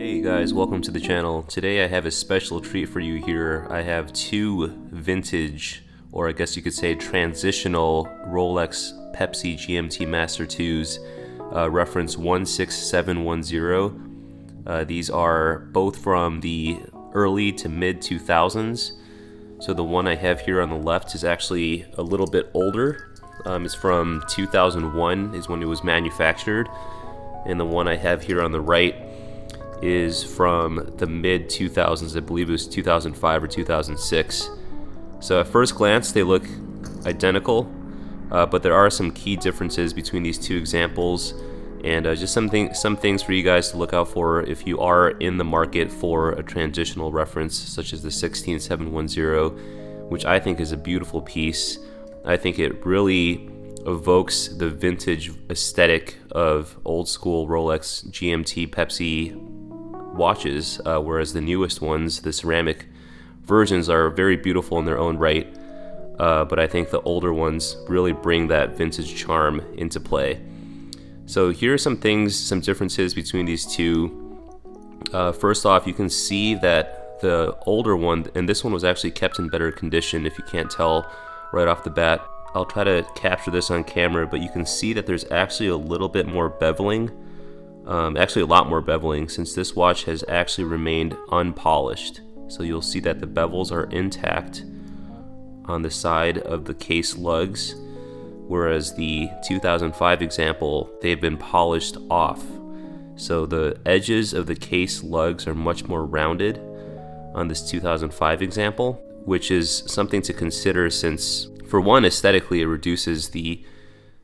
Hey guys, welcome to the channel. Today I have a special treat for you here. I have two vintage, or I guess you could say transitional, Rolex Pepsi GMT Master-IIs, reference 16710. These are both from the early to mid 2000s. So the one I have here on the left is actually a little bit older. It's from 2001 is when it was manufactured. And the one I have here on the right is from the mid 2000s. I believe it was 2005 or 2006. So at first glance they look identical, but there are some key differences between these two examples, and just some things for you guys to look out for if you are in the market for a transitional reference such as the 16710, which I think is a beautiful piece. I think it really evokes the vintage aesthetic of old school Rolex GMT Pepsi watches, whereas the newest ones, the ceramic versions, are very beautiful in their own right, but I think the older ones really bring that vintage charm into play. So here are some differences between these two. First off, you can see that the older one, and this one was actually kept in better condition if you can't tell right off the bat. I'll try to capture this on camera, but you can see that there's actually a little bit more beveling. Actually a lot more beveling, since this watch has actually remained unpolished. So you'll see that the bevels are intact on the side of the case lugs, whereas the 2005 example, they've been polished off. So the edges of the case lugs are much more rounded on this 2005 example, which is something to consider since, for one, aesthetically it reduces the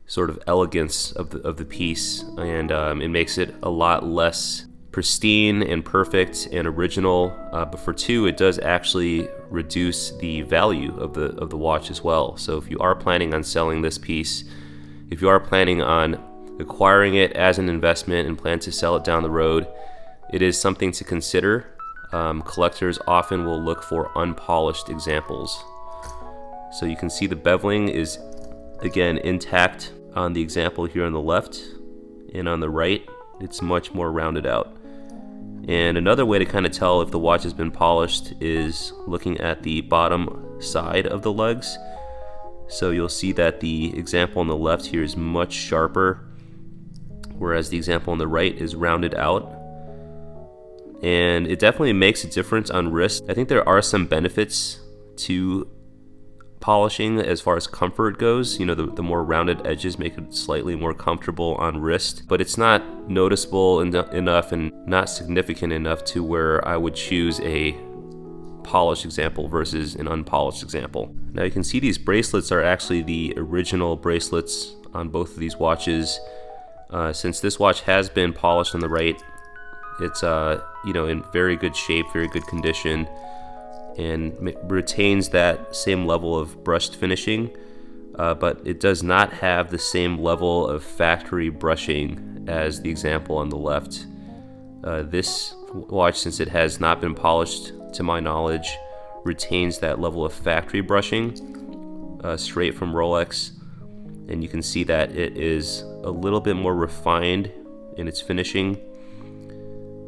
sort of elegance of the piece, and it makes it a lot less pristine and perfect and original, but for two, it does actually reduce the value of the watch as well. So if you are planning on selling this piece, if you are planning on acquiring it as an investment and plan to sell it down the road, it is something to consider. Collectors often will look for unpolished examples. So you can see the beveling is again intact on the example here on the left, and on the right it's much more rounded out. And another way to kind of tell if the watch has been polished is looking at the bottom side of the lugs. So you'll see that the example on the left here is much sharper, whereas the example on the right is rounded out. And it definitely makes a difference on wrist. I think there are some benefits to polishing as far as comfort goes. You know, the more rounded edges make it slightly more comfortable on wrist, but it's not noticeable enough and not significant enough to where I would choose a polished example versus an unpolished example. Now you can see these bracelets are actually the original bracelets on both of these watches. Since this watch has been polished on the right, it's in very good shape, very good condition, and retains that same level of brushed finishing, but it does not have the same level of factory brushing as the example on the left. This watch, since it has not been polished to my knowledge, retains that level of factory brushing straight from Rolex, and you can see that it is a little bit more refined in its finishing.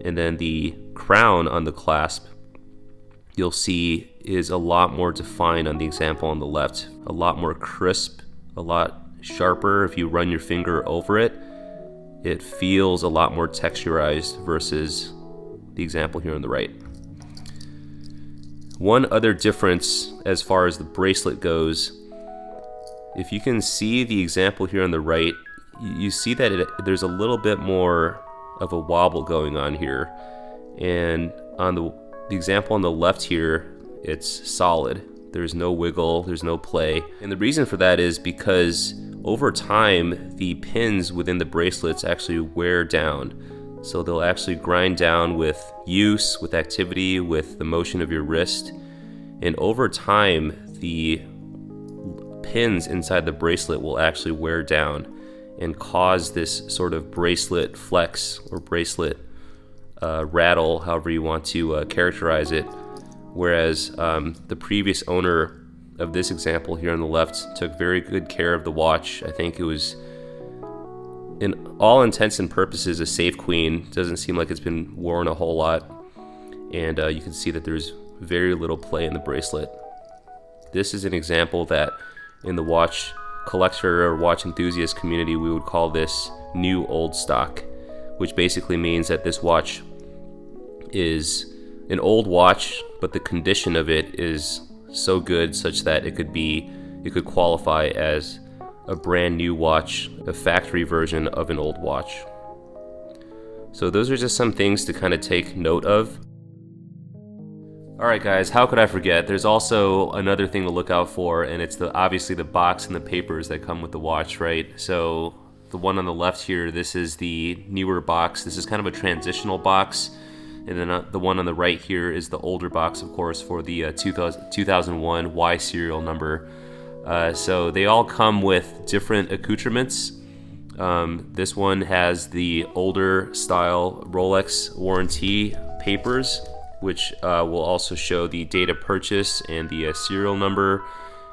And then the crown on the clasp, you'll see, is a lot more defined on the example on the left, a lot more crisp, a lot sharper. If you run your finger over it, it feels a lot more texturized versus the example here on the right. One other difference as far as the bracelet goes, if you can see the example here on the right, you see that there's a little bit more of a wobble going on here, and on the example on the left here, it's solid. There's no wiggle, there's no play. And the reason for that is because over time, the pins within the bracelets actually wear down. So they'll actually grind down with use, with activity, with the motion of your wrist. And over time, the pins inside the bracelet will actually wear down and cause this sort of bracelet flex or bracelet rattle, however you want to characterize it. Whereas the previous owner of this example here on the left took very good care of the watch. I think it was an all intents and purposes, a safe queen. Doesn't seem like it's been worn a whole lot. And you can see that there's very little play in the bracelet. This is an example that in the watch collector or watch enthusiast community, we would call this new old stock, which basically means that this watch is an old watch, but the condition of it is so good such that it could qualify as a brand new watch, a factory version of an old watch. So those are just some things to kind of take note of. Alright guys, how could I forget? There's also another thing to look out for, and it's obviously the box and the papers that come with the watch, right? So the one on the left here, this is the newer box. This is kind of a transitional box. And then the one on the right here is the older box, of course, for the 2001 Y serial number. So they all come with different accoutrements. This one has the older style Rolex warranty papers, which will also show the date of purchase and the serial number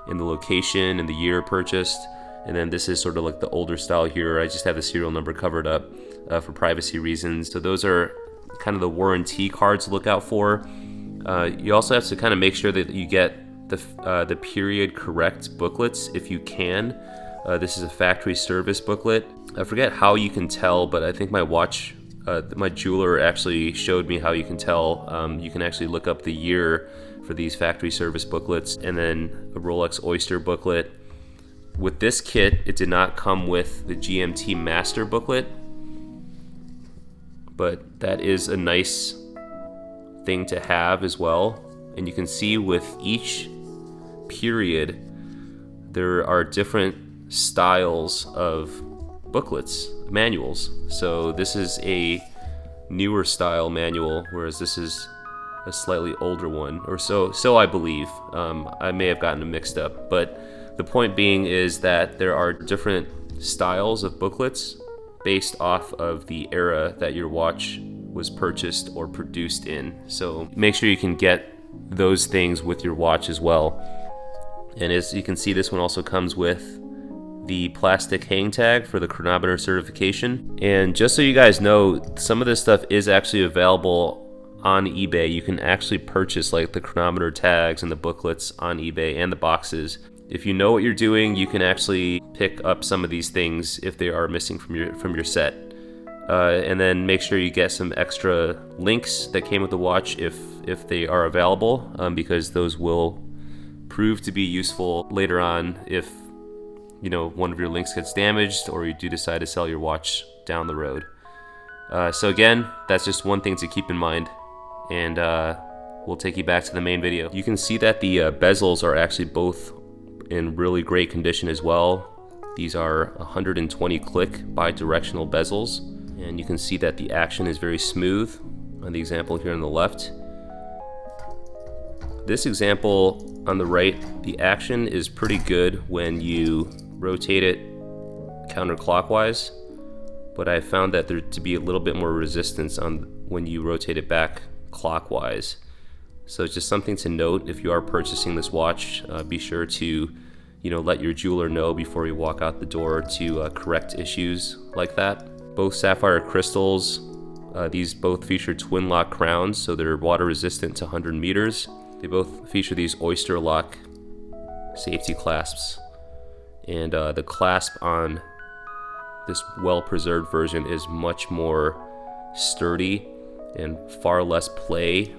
and the location and the year purchased. And then this is sort of like the older style here. I just have the serial number covered up for privacy reasons. So those are kind of the warranty cards to look out for. You also have to kind of make sure that you get the period correct booklets if you can. This is a factory service booklet. I forget how you can tell, but I think my jeweler actually showed me how you can tell. You can actually look up the year for these factory service booklets, and then a Rolex Oyster booklet. With this kit, it did not come with the GMT Master booklet, but that is a nice thing to have as well. And you can see with each period, there are different styles of booklets, manuals. So this is a newer style manual, whereas this is a slightly older one, or so I believe. I may have gotten them mixed up, but the point being is that there are different styles of booklets based off of the era that your watch was purchased or produced in. So make sure you can get those things with your watch as well. And as you can see, this one also comes with the plastic hang tag for the chronometer certification. And just so you guys know, some of this stuff is actually available on eBay. You can actually purchase like the chronometer tags and the booklets on eBay and the boxes. If you know what you're doing, you can actually pick up some of these things if they are missing from your set. And then make sure you get some extra links that came with the watch if they are available, because those will prove to be useful later on if one of your links gets damaged or you do decide to sell your watch down the road. So again, that's just one thing to keep in mind, and we'll take you back to the main video. You can see that the bezels are actually both in really great condition as well. These are 120 click bi-directional bezels, and you can see that the action is very smooth on the example here on the left. This example on the right, the action is pretty good when you rotate it counterclockwise, but I found that there to be a little bit more resistance on when you rotate it back clockwise. So it's just something to note. If you are purchasing this watch, be sure to let your jeweler know before you walk out the door to correct issues like that. Both sapphire crystals, these both feature twin lock crowns, so they're water resistant to 100 meters. They both feature these oyster lock safety clasps, and the clasp on this well-preserved version is much more sturdy and far less play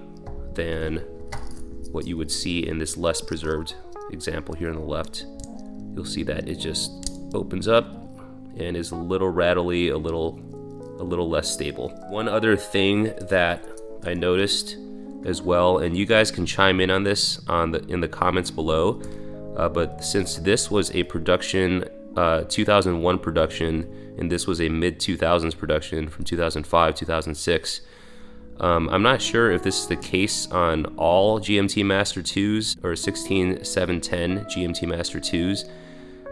than what you would see in this less preserved example here on the left. You'll see that it just opens up and is a little rattly, a little less stable. One other thing that I noticed as well, and you guys can chime in on this in the comments below, but since this was a production 2001 production and this was a mid-2000s production from 2005 2006, I'm not sure if this is the case on all GMT Master-IIs or 16710 GMT Master-IIs,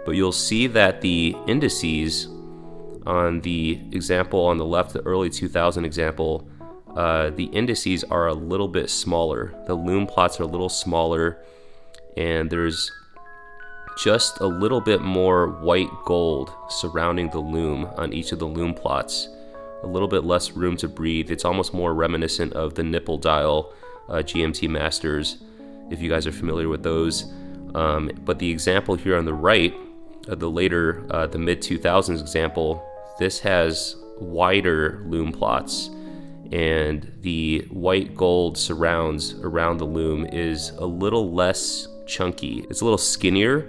but you'll see that the indices on the example on the left, the early 2000 example, the indices are a little bit smaller. The lume plots are a little smaller, and there's just a little bit more white gold surrounding the lume on each of the lume plots. A little bit less room to breathe. It's almost more reminiscent of the nipple dial GMT Masters, if you guys are familiar with those. But the example here on the right, the mid-2000s example, this has wider lume plots, and the white gold surrounds around the lume is a little less chunky. It's a little skinnier,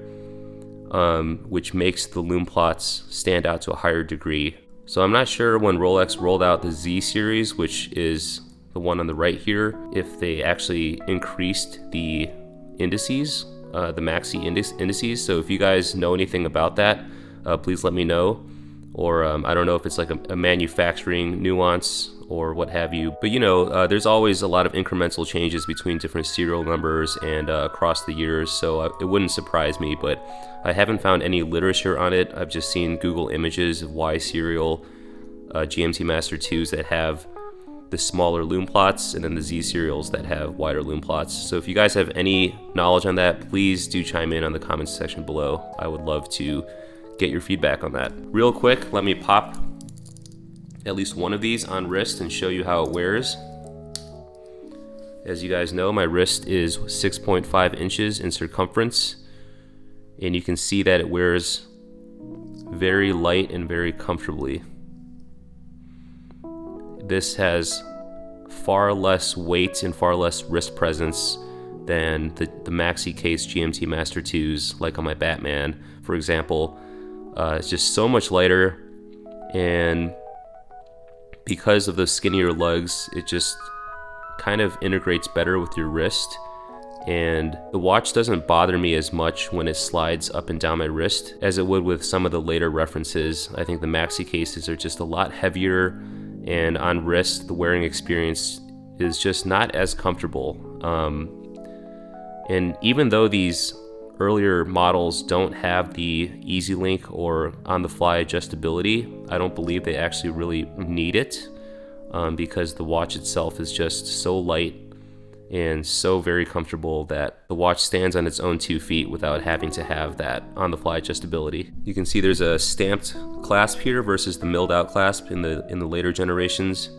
which makes the lume plots stand out to a higher degree. So I'm not sure when Rolex rolled out the Z series, which is the one on the right here, if they actually increased the indices, the maxi indices. So if you guys know anything about that, please let me know. Or I don't know if it's like a manufacturing nuance or what have you. But you know, there's always a lot of incremental changes between different serial numbers and across the years, so it wouldn't surprise me, but I haven't found any literature on it. I've just seen Google images of Y serial GMT Master-IIs that have the smaller lume plots, and then the Z serials that have wider lume plots. So if you guys have any knowledge on that, please do chime in on the comments section below. I would love to get your feedback on that. Real quick, let me pop at least one of these on wrist and show you how it wears. As you guys know, my wrist is 6.5 inches in circumference, and you can see that it wears very light and very comfortably. This has far less weight and far less wrist presence than the maxi case GMT Master-IIs, like on my Batman, for example. It's just so much lighter, and because of the skinnier lugs, it just kind of integrates better with your wrist, and the watch doesn't bother me as much when it slides up and down my wrist as it would with some of the later references. I think the maxi cases are just a lot heavier, and on wrist, the wearing experience is just not as comfortable. And even though these earlier models don't have the Easy Link or on-the-fly adjustability, I don't believe they actually really need it, because the watch itself is just so light and so very comfortable that the watch stands on its own 2 feet without having to have that on-the-fly adjustability. You can see there's a stamped clasp here versus the milled out clasp in the later generations,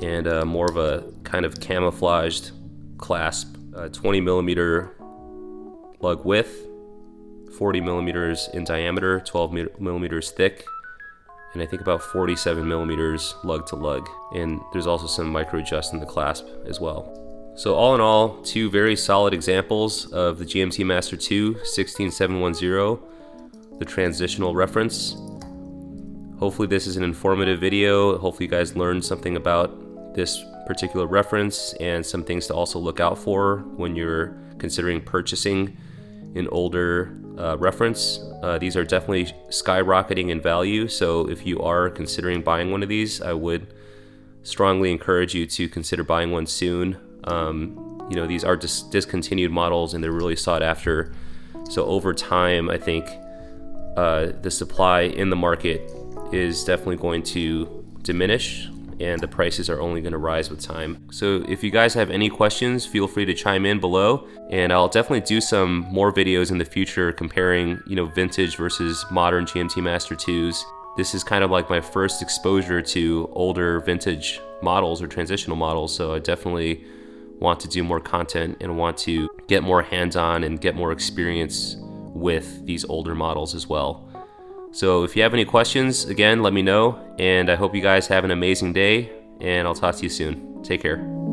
and more of a kind of camouflaged clasp. 20 millimeter lug width, 40 millimeters in diameter, 12 millimeters thick, and I think about 47 millimeters lug to lug. And there's also some micro adjust in the clasp as well. So all in all, 2 very solid examples of the GMT Master-II 16710, the transitional reference. Hopefully this is an informative video. Hopefully you guys learned something about this particular reference and some things to also look out for when you're considering purchasing an older reference. These are definitely skyrocketing in value, so if you are considering buying one of these, I would strongly encourage you to consider buying one soon. You know, these are discontinued models and they're really sought after, so over time I think the supply in the market is definitely going to diminish, and the prices are only going to rise with time. So if you guys have any questions, feel free to chime in below, and I'll definitely do some more videos in the future comparing, you know, vintage versus modern GMT Master-IIs. This is kind of like my first exposure to older vintage models or transitional models, so I definitely want to do more content and want to get more hands-on and get more experience with these older models as well. So if you have any questions, again, let me know, and I hope you guys have an amazing day, and I'll talk to you soon. Take care.